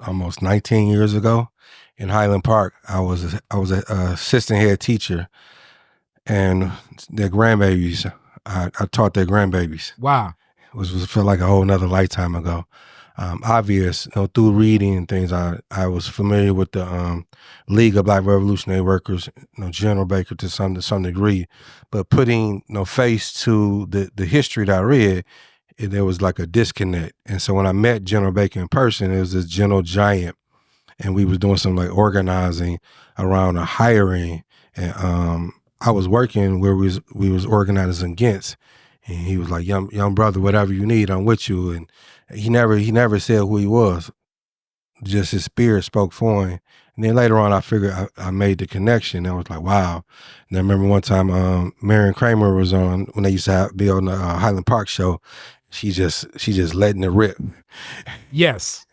almost 19 years ago in Highland Park. I was an assistant head teacher, and their grandbabies. I taught their grandbabies. Wow. It felt like a whole nother lifetime ago. Obvious, through reading and things, I was familiar with the League of Black Revolutionary Workers, General Baker to some degree, but putting face to the history that I read, there was like a disconnect. And so when I met General Baker in person, it was this gentle giant, and we was doing some like organizing around a hiring, and I was working where we was organizing against, and he was like, young brother, whatever you need, I'm with you. And he never said who he was, just his spirit spoke for him. And then later on, I figured I made the connection. I was like, wow. And I remember one time, Marion Kramer was on when they used to be on the Highland Park show. She just letting it rip. Yes.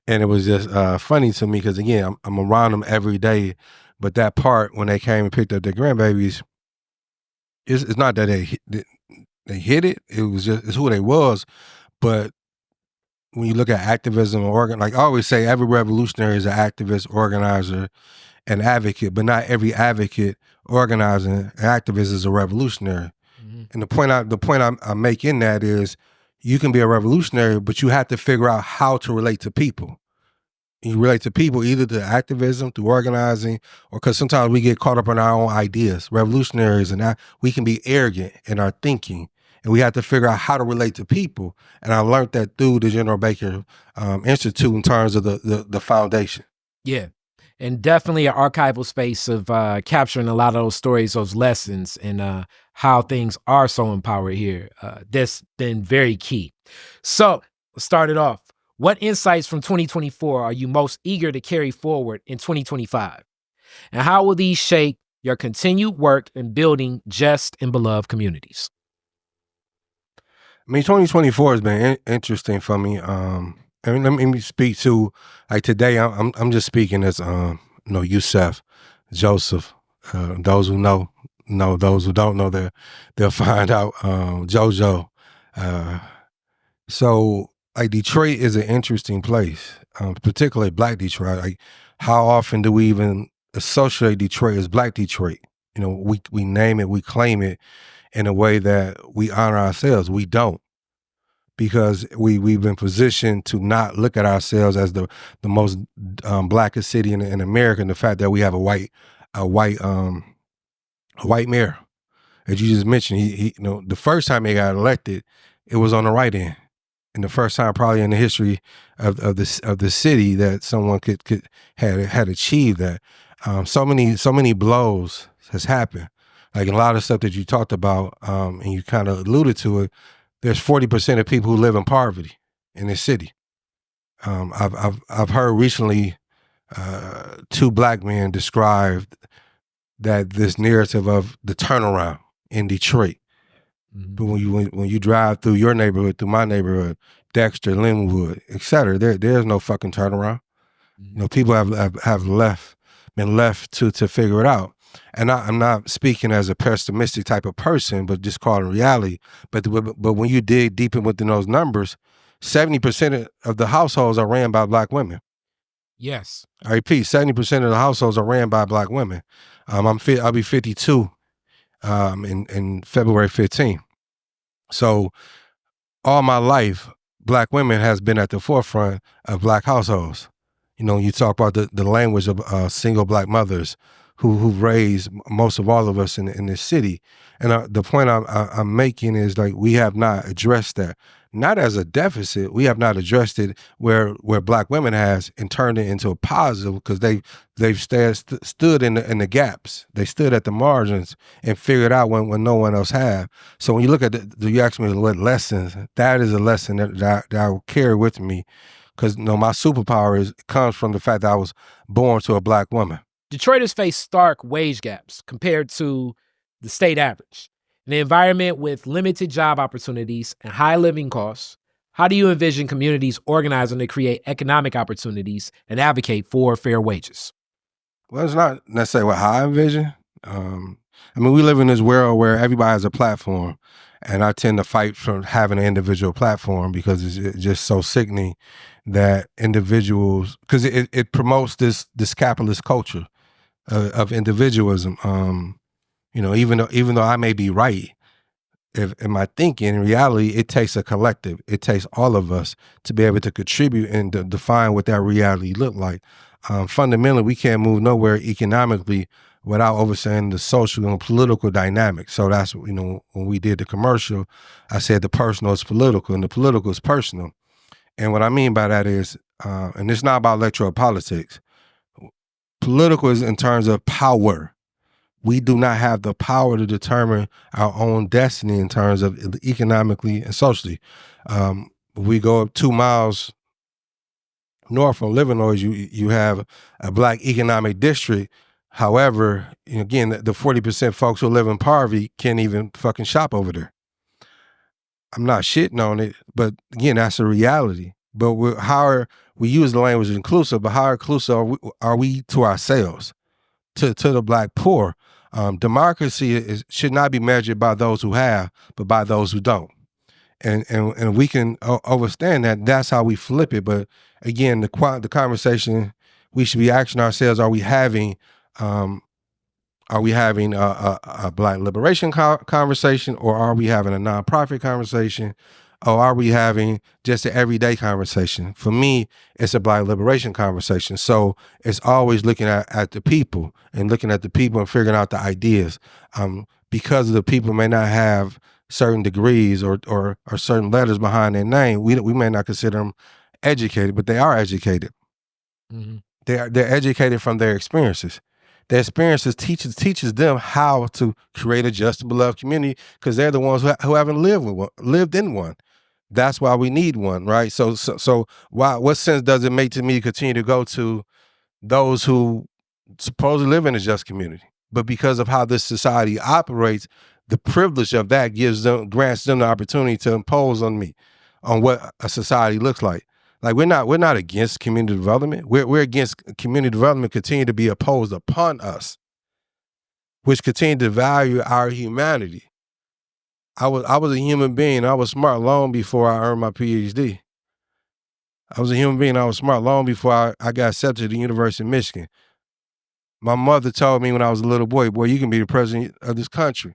And it was just funny to me because, again, I'm around them every day. But that part, when they came and picked up their grandbabies, it's not that they hit it. It was just, it's who they was. But when you look at activism or like I always say, every revolutionary is an activist, organizer, and advocate, but not every advocate, organizer, and activist is a revolutionary. Mm-hmm. And the point I'm making that is, you can be a revolutionary, but you have to figure out how to relate to people. You relate to people either through activism, through organizing, or because sometimes we get caught up in our own ideas. Revolutionaries and we can be arrogant in our thinking, and we have to figure out how to relate to people. And I learned that through the General Baker Institute in terms of the foundation. Yeah. And definitely an archival space of capturing a lot of those stories, those lessons, and how things are so empowered here. That's been very key. So let's start it off. What insights from 2024 are you most eager to carry forward in 2025? And how will these shape your continued work in building just and beloved communities? I mean, 2024 has been interesting for me. I mean, let me speak to, like, today. I'm just speaking as Yusef, Joseph. Those who know. Those who don't know, they'll find out. JoJo. So, like, Detroit is an interesting place, particularly Black Detroit. Like, how often do we even associate Detroit as Black Detroit? We name it, we claim it in a way that we honor ourselves. We don't, because we've been positioned to not look at ourselves as the most blackest city in America. And the fact that we have a white mayor, as you just mentioned, he the first time he got elected, it was on the right end. And the first time probably in the history of the city that someone had achieved that. So many blows has happened. Like a lot of stuff that you talked about, and you kind of alluded to it. There's 40% of people who live in poverty in this city. I've heard recently two Black men describe that this narrative of the turnaround in Detroit. Mm-hmm. But when you drive through your neighborhood, through my neighborhood, Dexter, Linwood, etc., there's no fucking turnaround. Mm-hmm. People have been left to figure it out. And I'm not speaking as a pessimistic type of person, but just calling reality. But when you dig deep within those numbers, 70% of the households are ran by Black women. Yes. I repeat, 70% of the households are ran by Black women. I'll be 52 in February 15th. So all my life, Black women has been at the forefront of Black households. You talk about the language of single Black mothers who raised most of all of us in this city. And the point I'm making is, like, we have not addressed that. Not as a deficit, we have not addressed it where Black women has, and turned it into a positive, because they've stood in the gaps. They stood at the margins and figured out when no one else have. So when you look at you ask me what lessons, that is a lesson that I will carry with me, because my superpower comes from the fact that I was born to a Black woman. Detroiters face stark wage gaps compared to the state average. In an environment with limited job opportunities and high living costs, how do you envision communities organizing to create economic opportunities and advocate for fair wages? Well, it's not necessarily what I envision. We live in this world where everybody has a platform, And I tend to fight from having an individual platform because it's just so sickening that individuals, because it promotes this capitalist culture of individualism. Even though I may be right, if in my thinking, in reality, it takes a collective. It takes all of us to be able to contribute and to define what that reality look like. Fundamentally, we can't move nowhere economically without overstanding the social and political dynamics. So that's, when we did the commercial, I said the personal is political and the political is personal. And what I mean by that is, and it's not about electoral politics. Political is in terms of power. We do not have the power to determine our own destiny in terms of economically and socially. We go up 2 miles north from Livernois, you have a Black economic district. However, again, the 40% folks who live in poverty can't even fucking shop over there. I'm not shitting on it, but again, that's a reality. But we use the language inclusive, but how inclusive are we to ourselves, to the Black poor? Democracy should not be measured by those who have, but by those who don't. And we can understand that. That's how we flip it. But again, the conversation we should be asking ourselves: Are we having a Black liberation conversation, or are we having a nonprofit conversation, or are we having just an everyday conversation? For me, it's a Black liberation conversation. So it's always looking at the people and looking at the people and figuring out the ideas. Because the people may not have certain degrees or certain letters behind their name, we may not consider them educated, but they are educated. Mm-hmm. They're educated from their experiences. Their experiences teaches them how to create a just and beloved community, because they're the ones who haven't lived in one. That's why we need one, right? So what sense does it make to me to continue to go to those who supposedly live in a just community, but because of how this society operates, the privilege of that grants them the opportunity to impose on me, on what a society looks like. Like we're not against community development. We're against community development continue to be opposed upon us, which continue to value our humanity. I was a human being. I was smart long before I earned my PhD. I was a human being. I was smart long before I got accepted to the University of Michigan. My mother told me when I was a little boy, you can be the president of this country.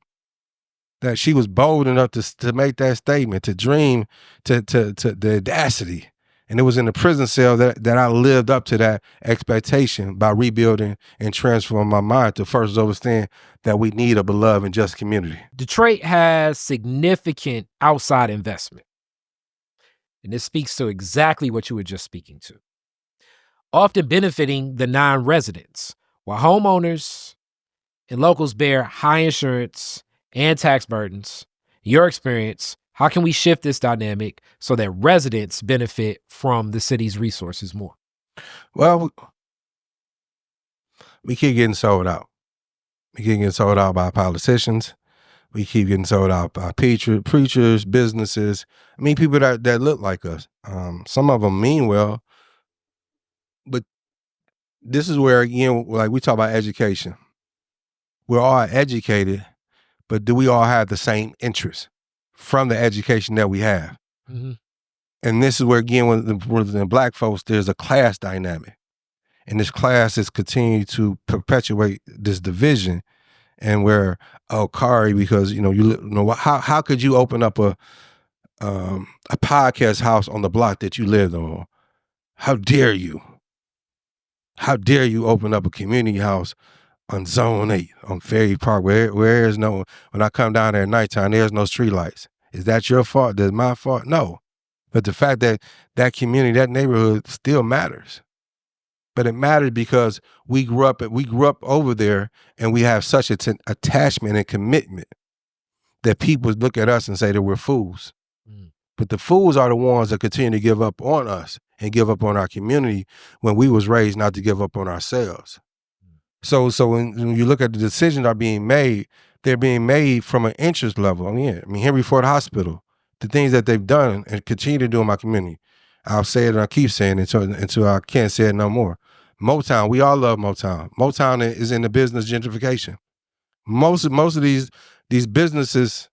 That she was bold enough to make that statement, to dream, to the audacity. And it was in the prison cell that I lived up to that expectation by rebuilding and transforming my mind to first understand that we need a beloved and just community. Detroit has significant outside investment. And this speaks to exactly what you were just speaking to. Often benefiting the non-residents, while homeowners and locals bear high insurance and tax burdens. In your experience, how can we shift this dynamic so that residents benefit from the city's resources more? Well, we keep getting sold out. We keep getting sold out by politicians. We keep getting sold out by preachers, businesses. I mean, people that look like us. Some of them mean well, but this is where, again, like we talk about education. We're all educated, but do we all have the same interests from the education that we have? Mm-hmm. And this is where, again, with Black folks, there's a class dynamic. And this class is continuing to perpetuate this division. And where, Kari, because, how could you open up a podcast house on the block that you lived on? How dare you? How dare you open up a community house on Zone 8 on Ferry Park, where is no, when I come down there at nighttime, there's no streetlights. Is that your fault? That's my fault? No. But the fact that community, that neighborhood still matters. But it matters because we grew up over there, and we have such an attachment and commitment that people look at us and say that we're fools. Mm. But the fools are the ones that continue to give up on us and give up on our community when we was raised not to give up on ourselves. So when you look at the decisions that are being made, they're being made from an interest level. I mean, Henry Ford Hospital, the things that they've done and continue to do in my community. I'll say it and I keep saying it until I can't say it no more. Motown, we all love Motown. Motown is in the business gentrification. Most of these businesses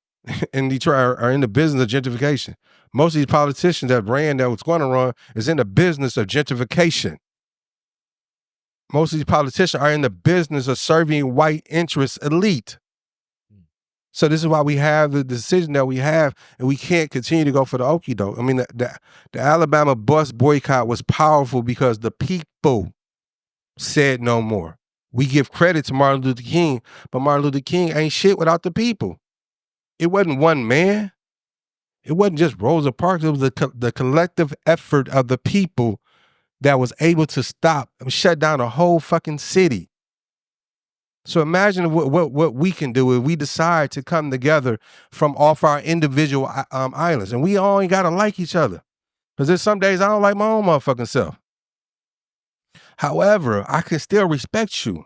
in Detroit are in the business of gentrification. Most of these politicians that ran that was going to run is in the business of gentrification. Most of these politicians are in the business of serving white interest elite. So this is why we have the decision that we have, and we can't continue to go for the okie doke. I mean, the Alabama bus boycott was powerful because the people said no more. We give credit to Martin Luther King, but Martin Luther King ain't shit without the people. It wasn't one man. It wasn't just Rosa Parks. It was the collective effort of the people that was able to stop and shut down a whole fucking city. So imagine what we can do if we decide to come together from off our individual islands. And we all ain't got to like each other. Because there's some days I don't like my own motherfucking self. However, I can still respect you.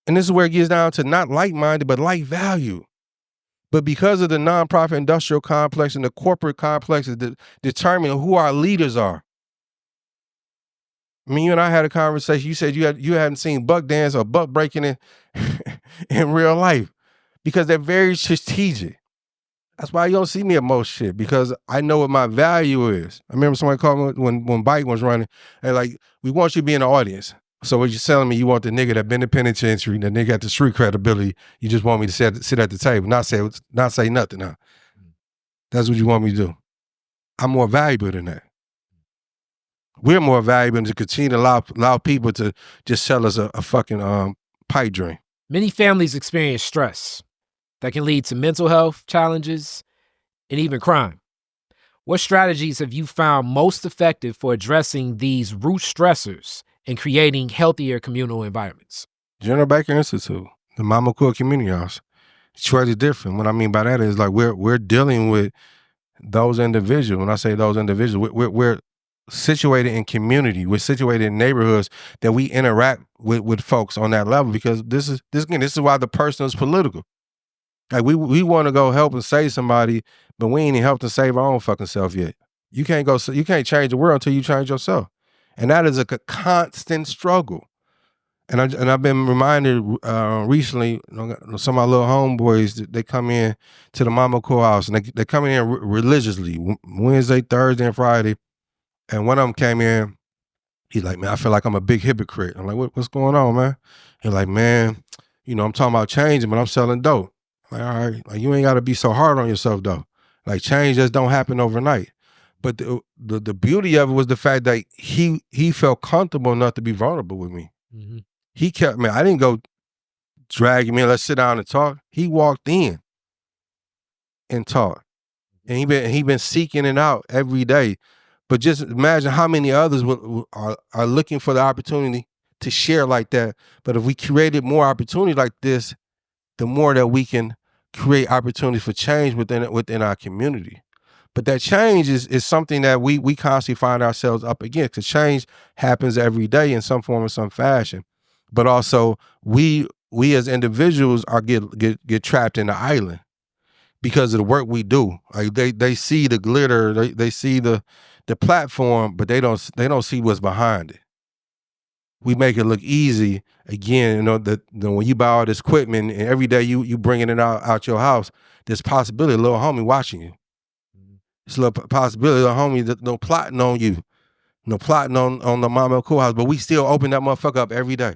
And this is where it gets down to not like-minded, but like value. But because of the nonprofit industrial complex and the corporate complexes that determine who our leaders are. I mean, you and I had a conversation. You said you hadn't seen buck dance or buck breaking in real life because they're very strategic. That's why you don't see me at most shit, because I know what my value is. I remember somebody called me when Bike was running, and like, we want you to be in the audience. So what you're telling me, you want the nigga that been in the penitentiary, the nigga got the street credibility. You just want me to sit at the table, not say nothing. Huh? That's what you want me to do. I'm more valuable than that. We're more valuable to continue to allow people to just sell us a fucking pipe dream. Many families experience stress that can lead to mental health challenges and even crime. What strategies have you found most effective for addressing these root stressors and creating healthier communal environments? General Baker Institute, the Mama Cool Community House. Detroit is different. What I mean by that is like we're dealing with those individuals. When I say those individuals, we're situated in community. We're situated in neighborhoods that we interact with folks on that level, because this is why the personal is political. Like we want to go help and save somebody, but we ain't even helped to save our own fucking self yet. You can't change the world until you change yourself. And that is a constant struggle. And I've been reminded recently, some of my little homeboys, they come in to the Mama Cool House, and they come in religiously, Wednesday, Thursday, and Friday. And one of them came in, he's like, man, I feel like I'm a big hypocrite. I'm like, what's going on, man? He's like, man, I'm talking about changing, but I'm selling dope. I'm like, all right, like, you ain't got to be so hard on yourself, though. Like, change just don't happen overnight. But the beauty of it was the fact that he felt comfortable enough to be vulnerable with me. Mm-hmm. He kept me. I didn't go drag him in, let's sit down and talk. He walked in and talked. And he been seeking it out every day. But just imagine how many others are looking for the opportunity to share like that. But if we created more opportunity like this, the more that we can create opportunities for change within our community. But that change is something that we constantly find ourselves up against, because change happens every day in some form or some fashion. But also we as individuals are get trapped in the island because of the work we do. Like they see the glitter, they see the platform, but they don't see what's behind it. We make it look easy. Again, when you buy all this equipment and every day you bringing it out your house, there's possibility a little homie watching you. It's a little possibility of homie that no plotting on you, no plotting on the Mama Cool House, but we still open that motherfucker up every day.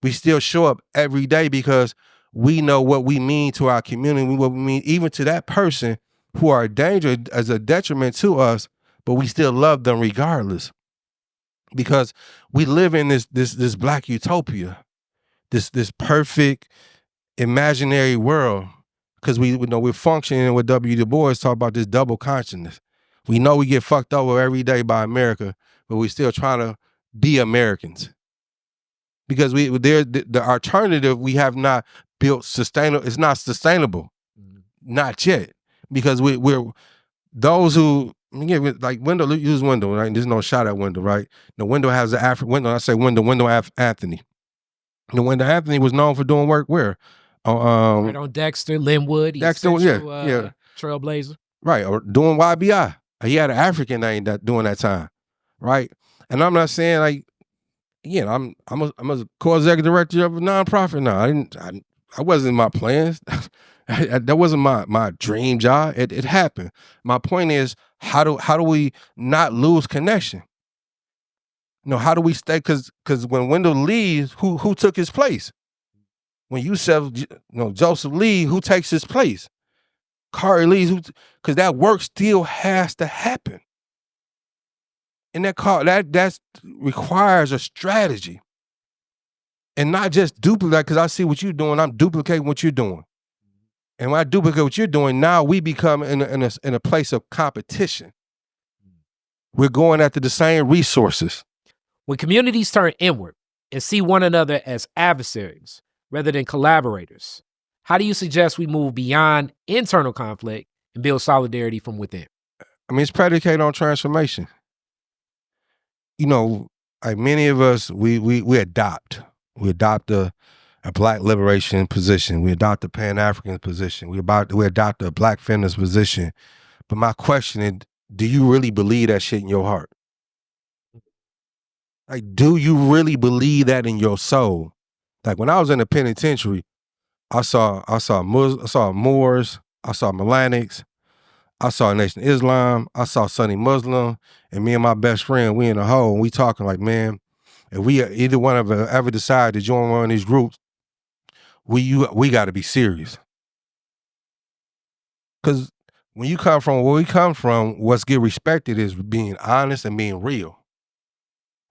We still show up every day because we know what we mean to our community, what we mean even to that person who are a danger as a detriment to us, but we still love them regardless. Because we live in this Black utopia, this perfect imaginary world. Because we're functioning with W. Du Bois talk about this double consciousness. We know we get fucked over every day by America, but we're still trying to be Americans. Because the alternative we have not built sustainable. It's not sustainable, not yet. Because we're those who like Wendell, use Wendell, right? There's no shot at Wendell, right? The Wendell has the African Wendell. I say Wendell Anthony. The Wendell Anthony was known for doing work where. Right on Dexter, Linwood, Dexter, yeah. Trailblazer. Right, or doing YBI. He had an African name during that time, right? And I'm not saying like, again, I'm a co-executive director of a nonprofit now. I wasn't in my plans. That wasn't my dream job. It happened. My point is, how do we not lose connection? How do we stay? Because when Wendell leaves, who took his place? When Joseph leaves, who takes his place? Kari leaves, because that work still has to happen. And that requires a strategy. And not just duplicate, because I see what you're doing, I'm duplicating what you're doing. And when I duplicate what you're doing, now we become in a place of competition. We're going after the same resources. When communities turn inward and see one another as adversaries rather than collaborators, how do you suggest we move beyond internal conflict and build solidarity from within? I mean, it's predicated on transformation. Like many of us, we adopt. We adopt a Black liberation position. We adopt a Pan-African position. We adopt a Black feminist position. But my question is, do you really believe that shit in your heart? Like, do you really believe that in your soul? Like when I was in the penitentiary, I saw Moors, I saw Melanics, I saw Nation of Islam, I saw Sunni Muslim, and me and my best friend, we in a hole, and we talking like, man, if we either one of us ever decide to join one of these groups, we got to be serious. Because when you come from where we come from, what's get respected is being honest and being real.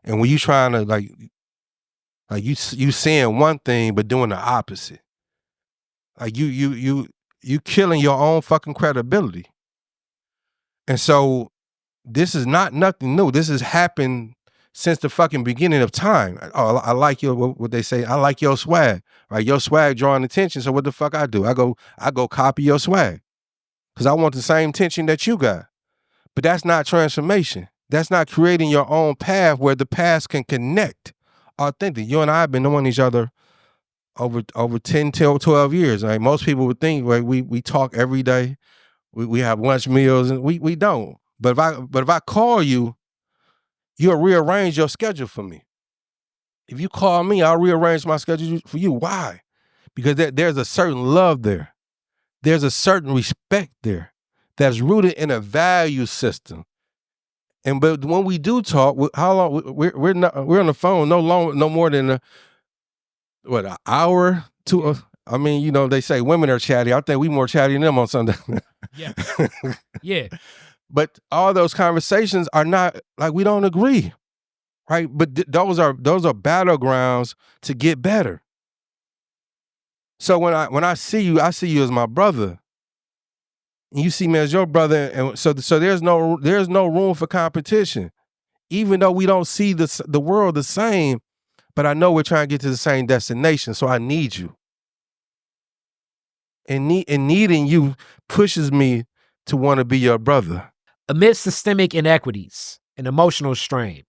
And when you trying to like you saying one thing but doing the opposite, like you killing your own fucking credibility. And so this is not nothing new. This has happened since the fucking beginning of time. Oh, I like your, what they say, I like your swag, right? Your swag drawing attention. So what the fuck I do? I go copy your swag because I want the same attention that you got. But that's not transformation. That's not creating your own path where the paths can connect authentically. You and I have been knowing each other over 10 till 12 years. Right? Most people would think like we talk every day. We have lunch meals, and we don't. But if I call you, you'll rearrange your schedule for me. If you call me, I'll rearrange my schedule for you. Why? Because there's a certain love there. There's a certain respect there that's rooted in a value system. But when we do talk, how long we're on the phone no more than an hour to. I mean, they say women are chatty. I think we more chatty than them on Sunday. Yeah. Yeah. But all those conversations are not like we don't agree, right? But those are battlegrounds to get better. So when I see you as my brother, and you see me as your brother, and so there's no room for competition, even though we don't see the world the same. But I know we're trying to get to the same destination, so I need you. And needing you pushes me to want to be your brother. Amid systemic inequities and emotional strain,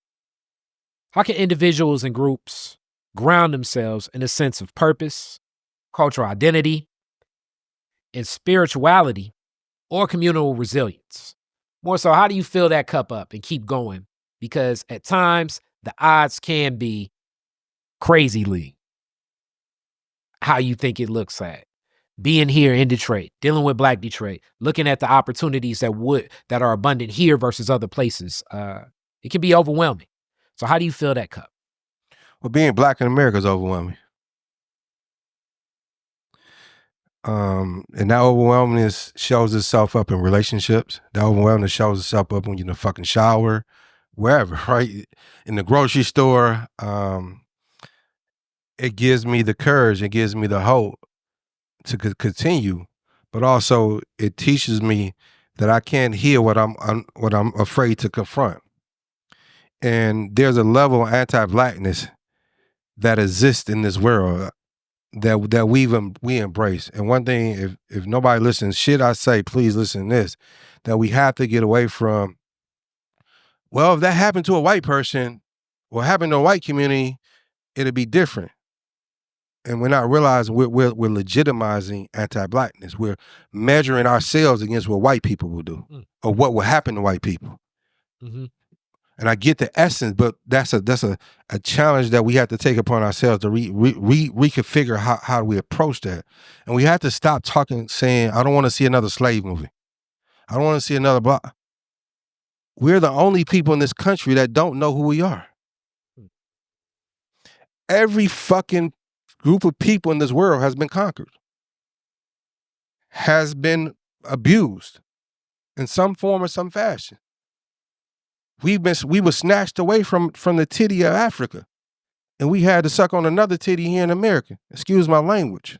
how can individuals and groups ground themselves in a sense of purpose, cultural identity, and spirituality, or communal resilience? More so, how do you fill that cup up and keep going? Because at times, the odds can be crazily how you think it looks at. Being here in Detroit, dealing with Black Detroit, looking at the opportunities that are abundant here versus other places, it can be overwhelming. So how do you fill that cup? Well, being Black in America is overwhelming. And that overwhelmingness shows itself up in relationships. That overwhelmingness shows itself up when you're in the fucking shower, wherever, right? In the grocery store. It gives me the courage. It gives me the hope to continue, but also it teaches me that I can't hear what I'm afraid to confront. And there's a level of anti-Blackness that exists in this world that we embrace. And one thing, if nobody listens, shit I say, please listen to this, that we have to get away from, well, if that happened to a white person or happened to a white community, it'd be different. And we're not realizing we're legitimizing anti-Blackness. We're measuring ourselves against what white people will do or what will happen to white people. Mm-hmm. And I get the essence, but that's a challenge that we have to take upon ourselves to reconfigure how we approach that. And we have to stop saying, I don't want to see another slave movie. I don't want to see another block. We're the only people in this country that don't know who we are. Every fucking group of people in this world has been conquered, has been abused in some form or some fashion. We were snatched away from the titty of Africa, and we had to suck on another titty here in America. Excuse my language.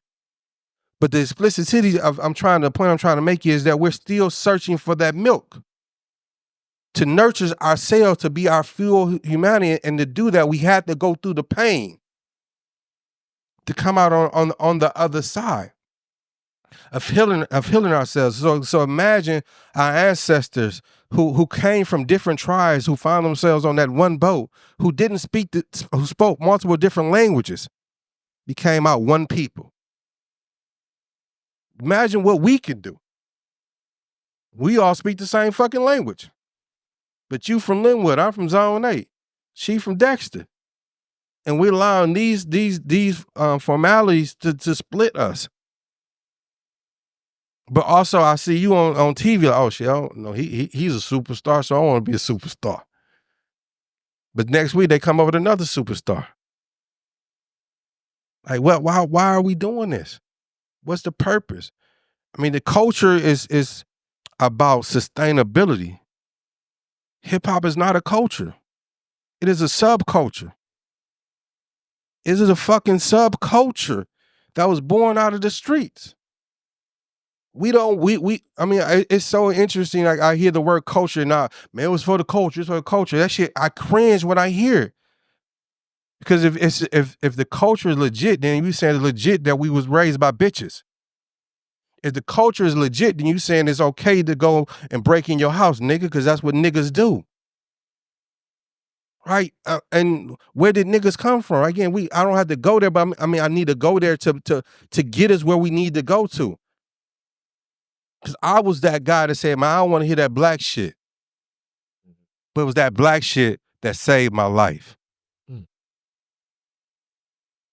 But the explicitity the point I'm trying to make is that we're still searching for that milk to nurture ourselves, to be our fuel humanity. And to do that, we had to go through the pain to come out on the other side of healing ourselves. So imagine our ancestors who came from different tribes, who found themselves on that one boat, who spoke multiple different languages, became out one people. Imagine what we can do. We all speak the same fucking language. But you from Linwood, I'm from Zone 8. She from Dexter. And we're allowing these formalities to split us. But also, I see you on TV. Like, oh shit, I don't know. He's a superstar, so I want to be a superstar. But next week they come up with another superstar. Like, what? Why are we doing this? What's the purpose? I mean, the culture is about sustainability. Hip hop is not a culture. It is a subculture. It is a fucking subculture that was born out of the streets. I mean, it's so interesting. Like, I hear the word culture now. Man, it was for the culture. It's for the culture. That shit, I cringe when I hear it. Because if the culture is legit, then you saying it's legit that we was raised by bitches. If the culture is legit, then you saying it's okay to go and break in your house, nigga, because that's what niggas do. Right? And where did niggas come from? Again, I don't have to go there, but I mean, I need to go there to get us where we need to go to. Because I was that guy that said, man, I don't want to hear that black shit. But it was that black shit that saved my life.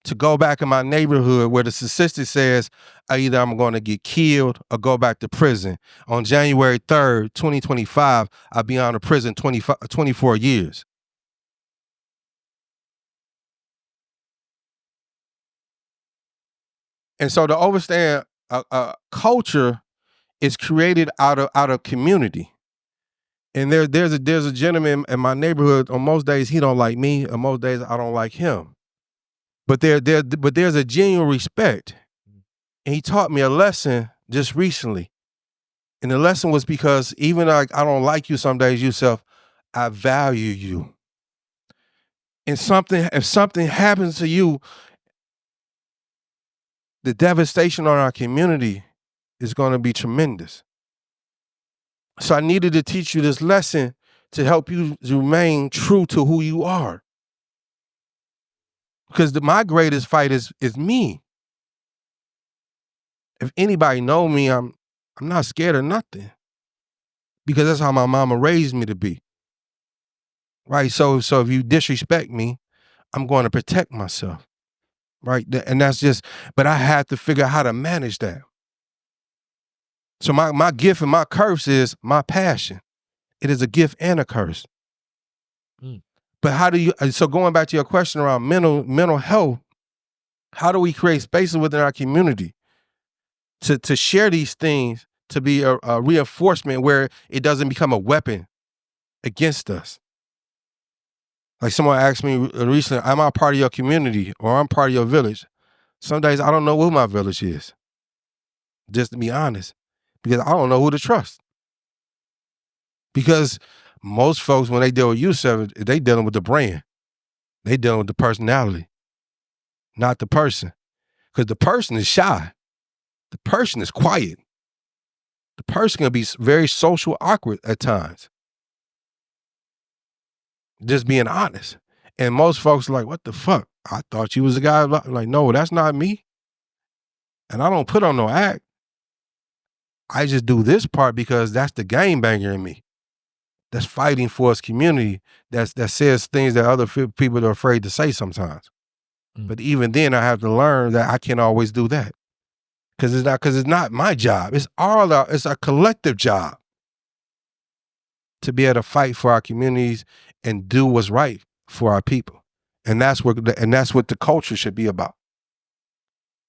To go back in my neighborhood where the statistic says either I'm going to get killed or go back to prison. On January 3rd, 2025, I'll be out of prison 24 years. And so to understand culture is created out of community. And there's a gentleman in my neighborhood. On most days he don't like me, on most days I don't like him. But there's a genuine respect. And he taught me a lesson just recently. And the lesson was because even like I don't like you some days, Yusef, I value you. And if something happens to you, the devastation on our community is going to be tremendous. So I needed to teach you this lesson to help you remain true to who you are. Because my greatest fight is me. If anybody know me, I'm not scared of nothing. Because that's how my mama raised me to be. Right? So if you disrespect me, I'm going to protect myself. Right? And that's just, but I have to figure out how to manage that. So my gift and my curse is my passion. It is a gift and a curse. But so going back to your question around mental health, how do we create spaces within our community to share these things, to be a reinforcement where it doesn't become a weapon against us? Like someone asked me recently, am I part of your community or I'm part of your village? Some days I don't know who my village is, just to be honest, because I don't know who to trust. Because most folks, when they deal with Yusef, they dealing with the brand. They dealing with the personality, not the person. Because the person is shy. The person is quiet. The person can be very social awkward at times. Just being honest. And most folks are like, what the fuck? I thought you was a guy. I'm like, no, that's not me. And I don't put on no act. I just do this part because that's the game banger in me. that's fighting for its community, that says things that other people are afraid to say sometimes. But even then, I have to learn that I can't always do that, because it's not my job. It's a collective job to be able to fight for our communities and do what's right for our people, and that's what the culture should be about.